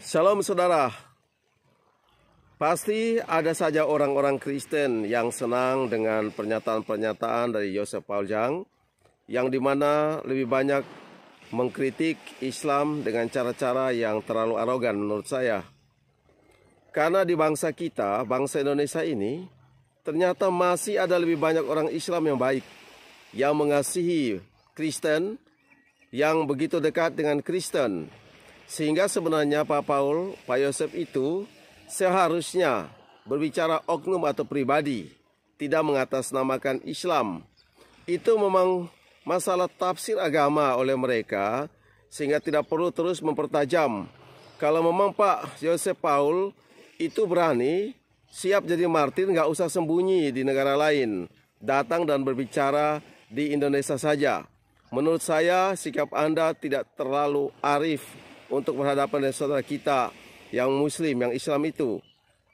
Shalom saudara. Pasti ada saja orang-orang Kristen yang senang dengan pernyataan-pernyataan dari Joseph Paul Jang, yang dimana lebih banyak mengkritik Islam dengan cara-cara yang terlalu arogan menurut saya. Karena di bangsa kita, bangsa Indonesia ini, ternyata masih ada lebih banyak orang Islam yang baik, yang mengasihi Kristen, yang begitu dekat dengan Kristen. Sehingga sebenarnya Pak Yosef itu seharusnya berbicara oknum atau pribadi, tidak mengatasnamakan Islam. Itu memang masalah tafsir agama oleh mereka, sehingga tidak perlu terus mempertajam. Kalau memang Pak Yosef Paul itu berani, siap jadi martir, nggak usah sembunyi di negara lain. Datang dan berbicara di Indonesia saja. Menurut saya sikap Anda tidak terlalu arif untuk berhadapan dengan saudara kita yang Muslim, yang Islam itu.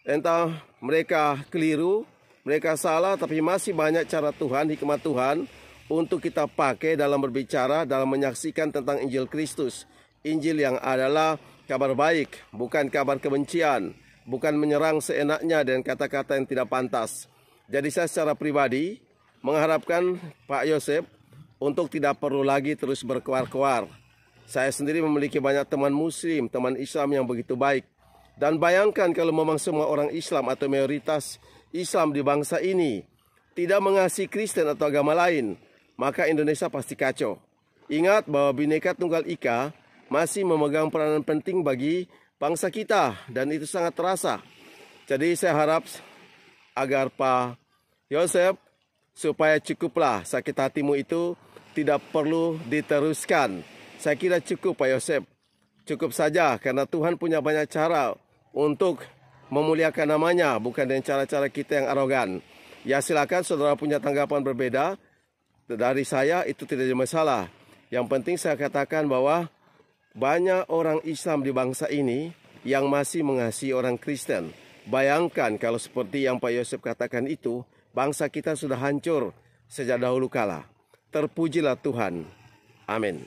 Entah mereka keliru, mereka salah, tapi masih banyak cara Tuhan, hikmat Tuhan untuk kita pakai dalam berbicara, dalam menyaksikan tentang Injil Kristus. Injil yang adalah kabar baik, bukan kabar kebencian, bukan menyerang seenaknya dengan kata-kata yang tidak pantas. Jadi saya secara pribadi mengharapkan Pak Yosef untuk tidak perlu lagi terus berkuar-kuar. Saya sendiri memiliki banyak teman Muslim, teman Islam yang begitu baik. Dan bayangkan kalau memang semua orang Islam atau mayoritas Islam di bangsa ini tidak mengasihi Kristen atau agama lain, maka Indonesia pasti kacau. Ingat bahwa Bhinneka Tunggal Ika masih memegang peranan penting bagi bangsa kita, dan itu sangat terasa. Jadi saya harap agar Pak Yosef supaya cukuplah sakit hatimu itu tidak perlu diteruskan. Saya kira cukup Pak Yosef, cukup saja, karena Tuhan punya banyak cara untuk memuliakan namanya, bukan dengan cara-cara kita yang arogan. Ya silakan saudara punya tanggapan berbeda dari saya, itu tidak ada masalah. Yang penting saya katakan bahwa banyak orang Islam di bangsa ini yang masih mengasihi orang Kristen. Bayangkan kalau seperti yang Pak Yosef katakan itu, bangsa kita sudah hancur sejak dahulu kala. Terpujilah Tuhan. Amin.